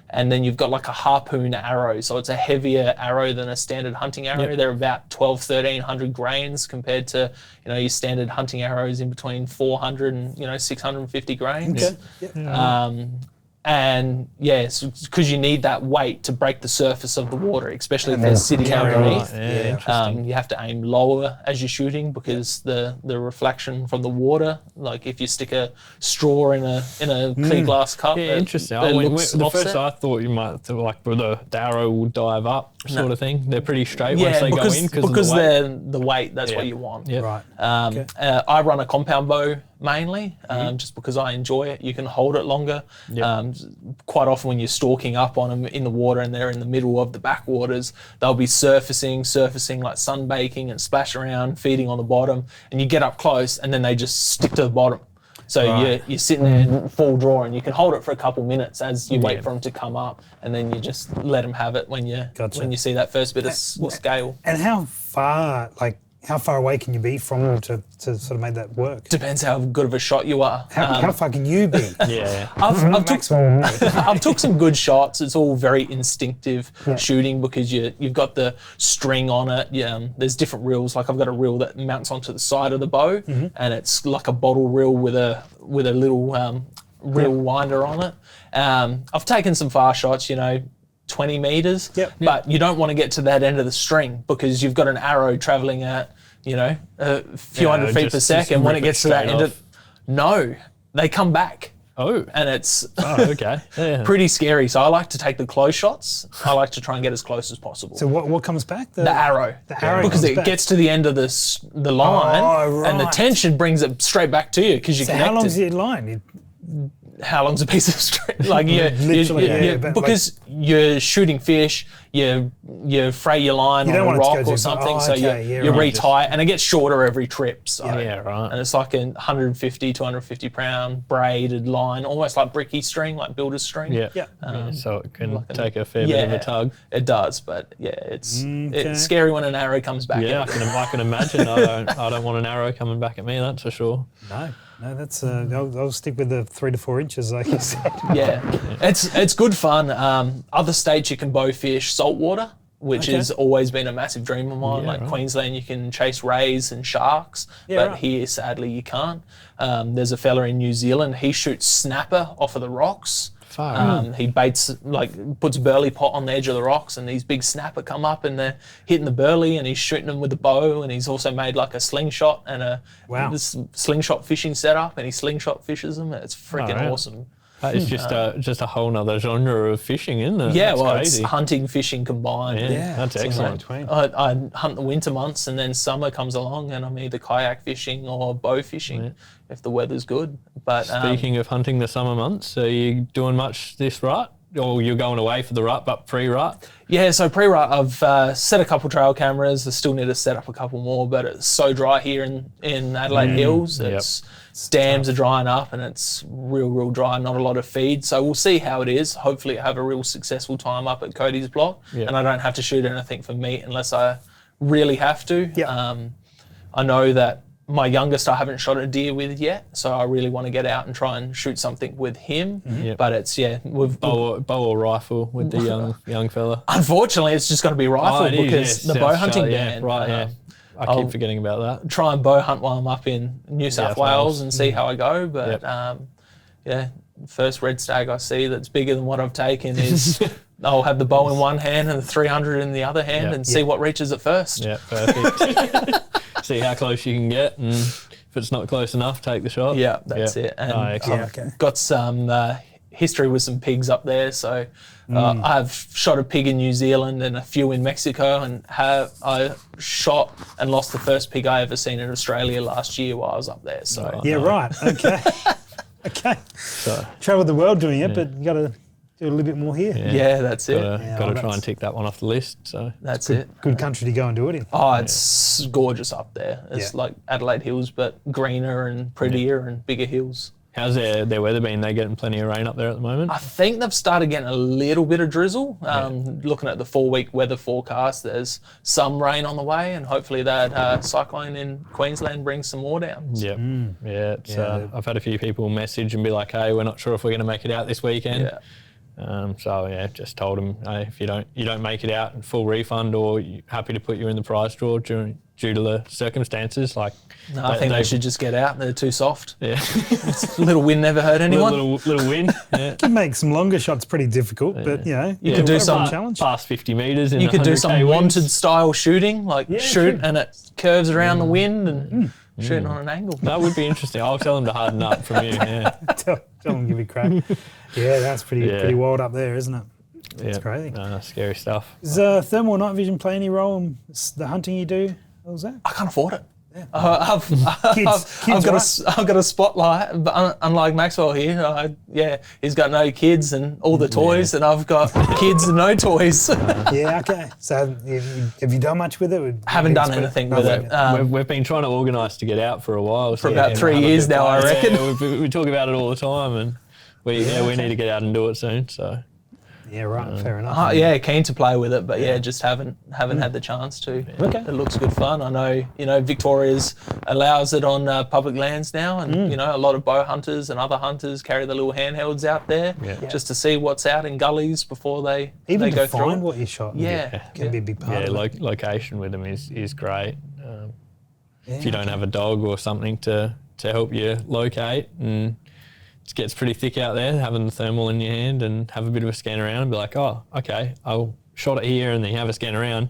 and then you've got like a harpoon arrow. So it's a heavier arrow than a standard hunting arrow. They're about 1,200-1,300 grains compared to your standard hunting arrows in between 400 and 650 grains. Okay. And yes, because you need that weight to break the surface of the water, especially if they're sitting underneath. You have to aim lower as you're shooting because the reflection from the water, like if you stick a straw in a clear glass cup. Yeah, interesting. Looks first I thought you might like the arrow will dive up sort of thing. They're pretty straight once they go in because of they're the weight. That's what you want. Yeah. Right. I run a compound bow mainly, just because I enjoy it. You can hold it longer. Quite often when you're stalking up on them in the water and they're in the middle of the backwaters, they'll be surfacing like sunbaking and splash around, feeding on the bottom, and you get up close and then they just stick to the bottom. So you're sitting there full draw, and you can hold it for a couple minutes as you wait for them to come up, and then you just let them have it when you see that first bit of scale. And how far away can you be from them to sort of make that work? Depends how good of a shot you are. How far can you be? I've took some good shots. It's all very instinctive shooting because you've got the string on it. There's different reels. Like I've got a reel that mounts onto the side of the bow, and it's like a bottle reel with a little reel winder on it. I've taken some far shots, 20 meters, but you don't want to get to that end of the string because you've got an arrow traveling at, a few hundred feet per second. When it gets to that end they come back. Oh. And it's okay. pretty scary. So I like to take the close shots. I like to try and get as close as possible. So what comes back? The arrow. The arrow because it back. gets to the end of the line, and the tension brings it straight back to you because you're connected. How long's your line? How long's a piece of string? Like because you're shooting fish, you fray your line on a rock or something, you retie it, and it gets shorter every trip. So and it's like a 150, 250 pound braided line, almost like bricky string, like builder's string. So it can take a fair bit of a tug. It does, but it's scary when an arrow comes back. Yeah, I can imagine. I don't want an arrow coming back at me. That's for sure. No, that's. I'll stick with the 3 to 4 inches, like you said. It's good fun. Other states you can bow fish saltwater, which has always been a massive dream of mine. Queensland, you can chase rays and sharks, but here sadly you can't. There's a fella in New Zealand. He shoots snapper off of the rocks. He baits, puts burley pot on the edge of the rocks, and these big snapper come up and they're hitting the burley, and he's shooting them with the bow, and he's also made like a slingshot and this slingshot fishing setup, and he slingshot fishes them. It's freaking awesome. That is just a whole nother genre of fishing, isn't it? Yeah, it's hunting, fishing combined. Yeah, that's excellent. I hunt the winter months, and then summer comes along, and I'm either kayak fishing or bow fishing if the weather's good. But speaking of hunting the summer months, are you doing much this rut? or you're going away for the rut, but pre-rut? Yeah, so pre-rut, I've set a couple trail cameras. I still need to set up a couple more, but it's so dry here in Adelaide Hills. It's dams are drying up and it's real dry, not a lot of feed. So we'll see how it is. Hopefully I have a real successful time up at Cody's block and I don't have to shoot anything for meat unless I really have to. I know that my youngest I haven't shot a deer with yet, so I really want to get out and try and shoot something with him. But it's bow or rifle with the young fella. Unfortunately, it's just going to be rifle because the bow hunting ban. I keep forgetting about that. Try and bow hunt while I'm up in New South Wales and see how I go. But first red stag I see that's bigger than what I've taken is I'll have the bow in one hand and the 300 in the other hand and see what reaches it first. Yeah, perfect. See how close you can get, and if it's not close enough, take the shot. Yeah, that's it. And I've got some history with some pigs up there. So I've shot a pig in New Zealand and a few in Mexico, and I shot and lost the first pig I ever seen in Australia last year while I was up there. So right. Okay. Okay. So, travel the world doing it, but you got to do a little bit more here. Yeah, that's it. Got to try and tick that one off the list. So that's it. Good country to go and do it in. Oh, it's gorgeous up there. It's like Adelaide Hills, but greener and prettier and bigger hills. How's their weather been? They getting plenty of rain up there at the moment? I think they've started getting a little bit of drizzle. Looking at the 4-week weather forecast, there's some rain on the way, and hopefully that cyclone in Queensland brings some more down. I've had a few people message and be like, "Hey, we're not sure if we're going to make it out this weekend." Just told them, hey, if you don't make it out, full refund, or happy to put you in the prize draw due to the circumstances. Like, no, I think they should just get out. They're too soft. Yeah, a little win never hurt anyone. Little win. Yeah. You can make some longer shots pretty difficult, but you could do some challenge past 50 metres. You could do some wanted style shooting, like shoot and it curves around the wind and shooting on an angle. That would be interesting. I'll tell them to harden up from you. Yeah. Tell them to give it a crack. Yeah, that's pretty wild up there, isn't it? It's crazy. No, scary stuff. Does thermal night vision play any role in the hunting you do? What was that? I can't afford it. Yeah. I've got a spotlight, but unlike Maxwell here, he's got no kids and all the toys, and I've got kids and no toys. Okay. So have you done much with it? Haven't done anything with it. We've been trying to organise to get out for a while. For about 3 years now, I reckon. We talk about it all the time, and we need to get out and do it soon. So. Yeah, right. Fair enough. Keen to play with it, but just haven't had the chance to. Okay. It looks good fun. I know, Victoria's allows it on public lands now, and a lot of bow hunters and other hunters carry the little handhelds out there just to see what's out in gullies before they go through. Even to find what you shot. Can be a big part of it. Location with them is great. If you don't have a dog or something to help you locate, and it gets pretty thick out there, having the thermal in your hand and have a bit of a scan around and be like, oh, okay, I'll shot it here, and then you have a scan around.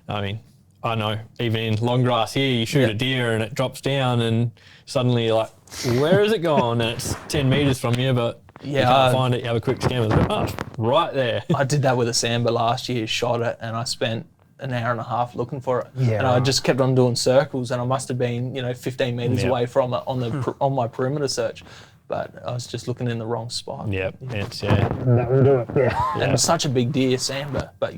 I mean, I know even in long grass here, you shoot a deer and it drops down and suddenly you're like, where is it gone? And it's 10 metres from you, but you can't find it. You have a quick scan, it's right there. I did that with a Samba last year, shot it, and I spent an hour and a half looking for it. And I just kept on doing circles, and I must have been, 15 metres away from it on my perimeter search. But I was just looking in the wrong spot. That will do it. And it's such a big deer, Samba, but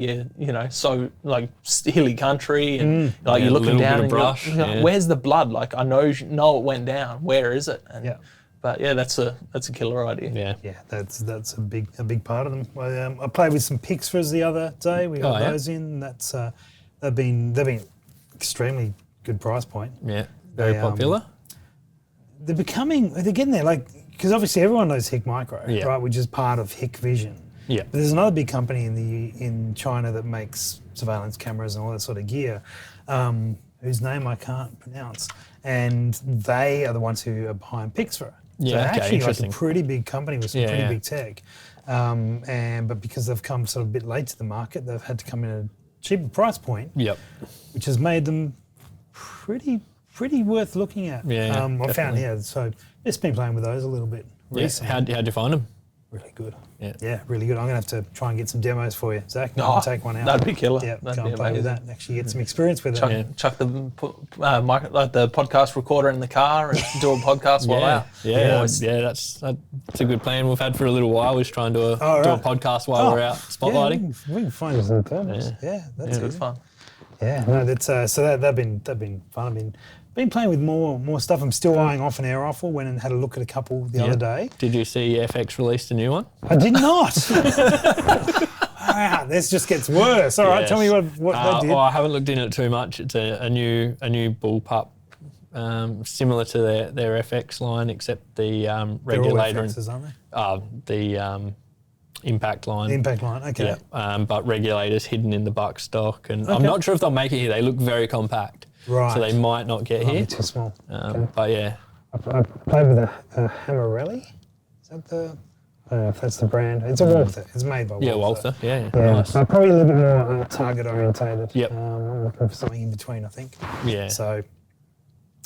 so like hilly country, and you're looking down and brush, you're like, where's the blood? Like I know it went down. Where is it? And, but that's a killer idea. Yeah, that's a big part of them. I played with some Pixfers the other day. We got those in. That's they've been extremely good price point. Yeah, very popular. They're getting there, because obviously everyone knows Hick Micro, right, which is part of Hick Vision. Yeah. But there's another big company in China that makes surveillance cameras and all that sort of gear, whose name I can't pronounce, and they are the ones who are behind Pixfer. Yeah, so they're actually like a pretty big company with some pretty big tech, but because they've come sort of a bit late to the market, they've had to come in at a cheaper price point. Yep. Which has made them pretty worth looking at. I found, so just been playing with those a little bit recently. How'd you find them? Really good. Yeah. Really good. I'm going to have to try and get some demos for you, Zach. I'll take one out. That'd be killer. Yeah, that'd go be and play with amazing. that. Actually get some experience with it. Chuck the the podcast recorder in the car and do a podcast while out. That's a good plan we've had for a little while. We just try and do a podcast while we're out spotlighting. We can find some demos. Yeah, that's Good fun. Yeah, no, that's so they've been fun. I've been playing with more stuff. I'm still eyeing off an air rifle. Went and had a look at a couple the other day. Did you see FX released a new one? I did not. This just gets worse. All right, tell me what they did. I haven't looked into it too much. It's a new bullpup, similar to their FX line, except the regulator. They're all FXs, aren't they? The impact line. The impact line, okay. Yeah, but regulators hidden in the buck stock, and I'm not sure if they'll make it here. They look very compact. Right. So they might not get here. Too small. But yeah. I played with a Hammerelli. Is that the... I don't know if that's the brand. It's a Walther. It's made by Walther. Yeah, Walther. Yeah. Nice. So probably a little bit more target orientated. Yep. I'm looking for something in between, I think. Yeah. So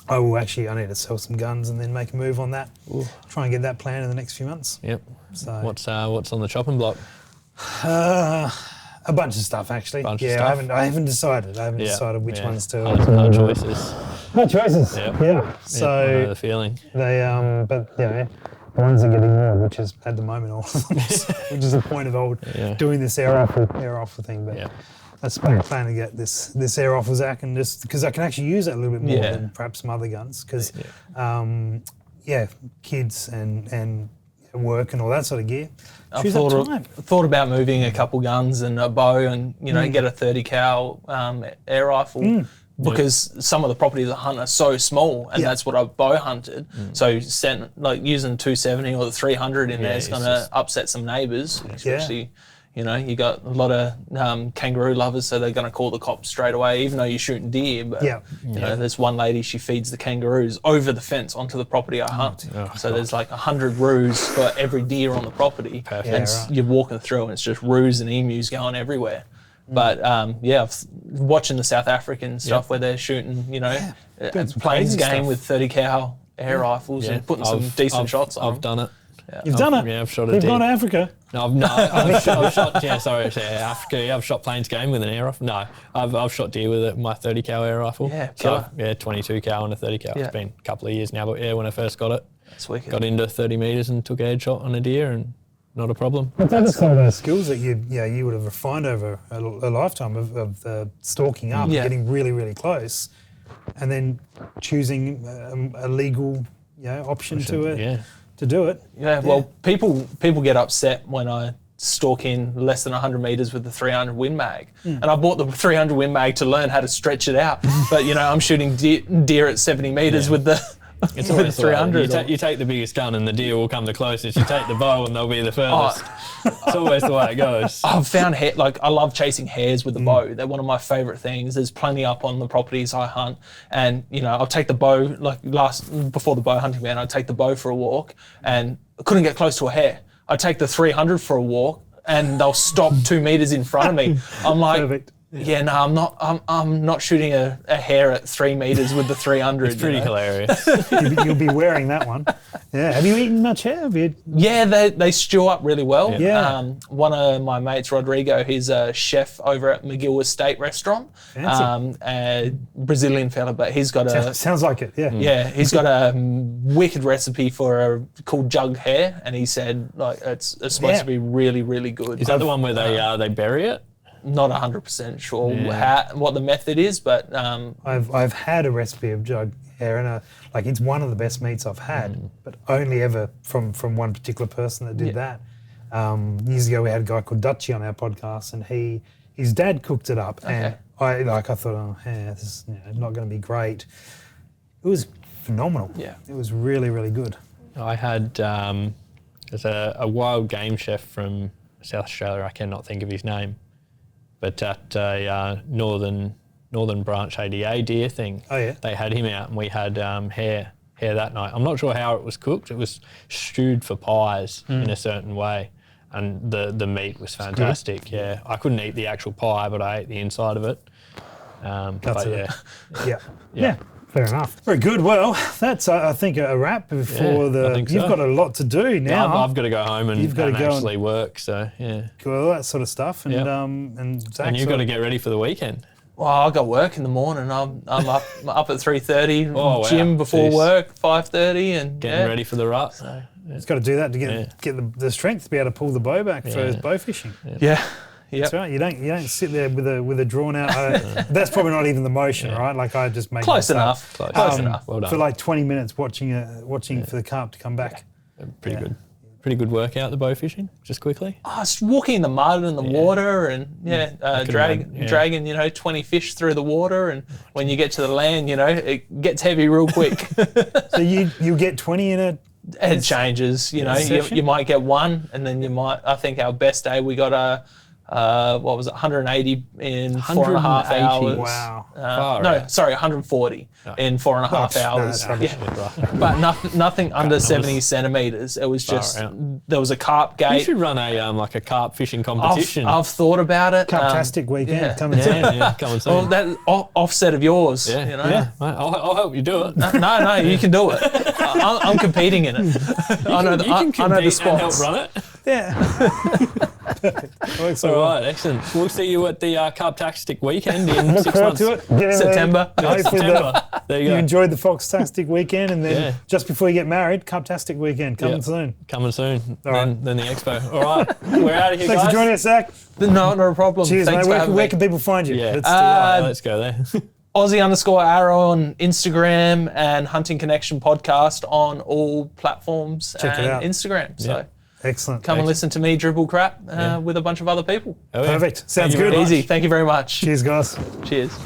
I need to sell some guns and then make a move on that. Ooh. Try and get that planned in the next few months. Yep. So What's on the chopping block? A bunch of stuff, actually. Bunch of stuff. I haven't decided. I haven't decided which ones to. Hard choices. Hard choices. Yep. Yeah. So I know the feeling. they but the ones are getting more, which is at the moment all of them, which is the point of doing this air rifle thing. But that's my plan to get this air rifle, Zach, and just because I can actually use it a little bit more than perhaps some other guns, because kids and work and all that sort of gear. I thought about moving a couple guns and a bow and, get a 30 cal air rifle because some of the properties I hunt are so small and that's what I've bow hunted. So using 270 or the 300 in there is going to upset some neighbours, especially, you got a lot of kangaroo lovers, so they're going to call the cops straight away, even though you're shooting deer. But, there's one lady, she feeds the kangaroos over the fence onto the property I hunt. So there's like 100 roos for every deer on the property. And you're walking through and it's just roos and emus going everywhere. But watching the South African stuff where they're shooting, plains game with 30 cal air rifles and putting some decent shots on. I've done it. Yeah. You've done it? Yeah, I've shot a deer. deer. You've gone to Africa? No, I've shot Africa. Yeah, I've shot plains game with an air rifle. No, I've shot deer with my 30 cal air rifle. Yeah, so 22 cal and a 30 cal. It's been a couple of years now, but when I first got it, got into 30 metres and took a headshot on a deer and not a problem. But that's some of those skills that you would have refined over a lifetime of stalking up, getting really, really close, and then choosing a legal option to it. Yeah. To do it. Yeah, well, people get upset when I stalk in less than 100 metres with the 300 Win Mag. And I bought the 300 Win Mag to learn how to stretch it out. But, I'm shooting deer at 70 metres with the... It's always 300. You take the biggest gun and the deer will come the closest. You take the bow and they'll be the furthest. It's always the way it goes. I've found I love chasing hares with the bow. They're one of my favourite things. There's plenty up on the properties I hunt, and I'll take the bow before the bow hunting ban. I'd take the bow for a walk, and I couldn't get close to a hare. I'd take the 300 for a walk, and they'll stop 2 metres in front of me. I'm like. Perfect. Yeah, no, I'm not shooting a hare at 3 metres with the 300. It's pretty hilarious. You'll be wearing that one. Yeah. Have you eaten much hare? Yeah, they stew up really well. Yeah. One of my mates, Rodrigo, he's a chef over at McGill Estate Restaurant. Fancy. A Brazilian fella, but he's got sounds like it. Yeah. Yeah, he's got a wicked recipe called jug hare, and he said it's supposed to be really, really good. Is that the one where they bury it? Not 100% sure what the method is, but I've had a recipe of jug hare, and it's one of the best meats I've had, but only ever from one particular person that did that. Years ago, we had a guy called Dutchie on our podcast, and his dad cooked it up, and I thought, this is not going to be great. It was phenomenal. Yeah, it was really, really good. I had there's a wild game chef from South Australia. I cannot think of his name. But at a Northern Branch ADA deer thing, they had him out and we had hare that night. I'm not sure how it was cooked. It was stewed for pies in a certain way, and the meat was fantastic. Good. Yeah, I couldn't eat the actual pie, but I ate the inside of it. Yeah. Fair enough. Very good. Well, that's I think a wrap before I think so. You've got a lot to do now. Yeah, I've got to go home and, You've got to go actually work. So yeah, all that sort of stuff, and Zach, and you've got to get ready for the weekend. Well, I got work in the morning. I'm up at 3:30. Oh, gym wow. before Jeez. work 5:30, and Getting ready for the rut. So, He's got to do that to get the strength to be able to pull the bow back for his bow fishing. yeah. That's right. You don't sit there with a drawn out. That's probably not even the motion, right? Like I just make Close enough. Close enough. Well done. for like 20 minutes watching for the carp to come back. Pretty good. Pretty good workout, the bow fishing, just quickly. Oh, it's walking in the mud and the water, and dragging 20 fish through the water, and when you get to the land, it gets heavy real quick. So you get 20 in a. It changes, you might get one, and then you might. I think our best day we got 180 in 4.5 hours. Wow. 140 in 4.5 hours. But nothing under 70 centimeters. It was just there was a carp gate. You should run a carp fishing competition. I've thought about it. Carptastic weekend coming soon. Coming soon. Well, that offset of yours. Yeah, mate, I'll help you do it. No, you can do it. I'm competing in it. I know the spots. And help run it. Yeah. All right, excellent. We'll see you at the Carptastic weekend in 6 months. To it. Get in September. There. Hopefully There you you go. enjoyed the Foxtastic weekend, and then just before you get married, Carptastic weekend coming soon. Coming soon. All right. Then the expo. All right, we're out of here, Thanks guys. for joining us, Zach. No problem. Cheers, Thanks mate. for having Where me. can people find you? Yeah. Let's do Let's go there. Aussie_Arrow on Instagram, and Hunting Connection podcast on all platforms Check it and out. Instagram. So Excellent. come and listen to me dribble crap with a bunch of other people. Oh, yeah. Perfect. Sounds Thank you good. very much. Easy. Thank you very much. Cheers, guys. Cheers.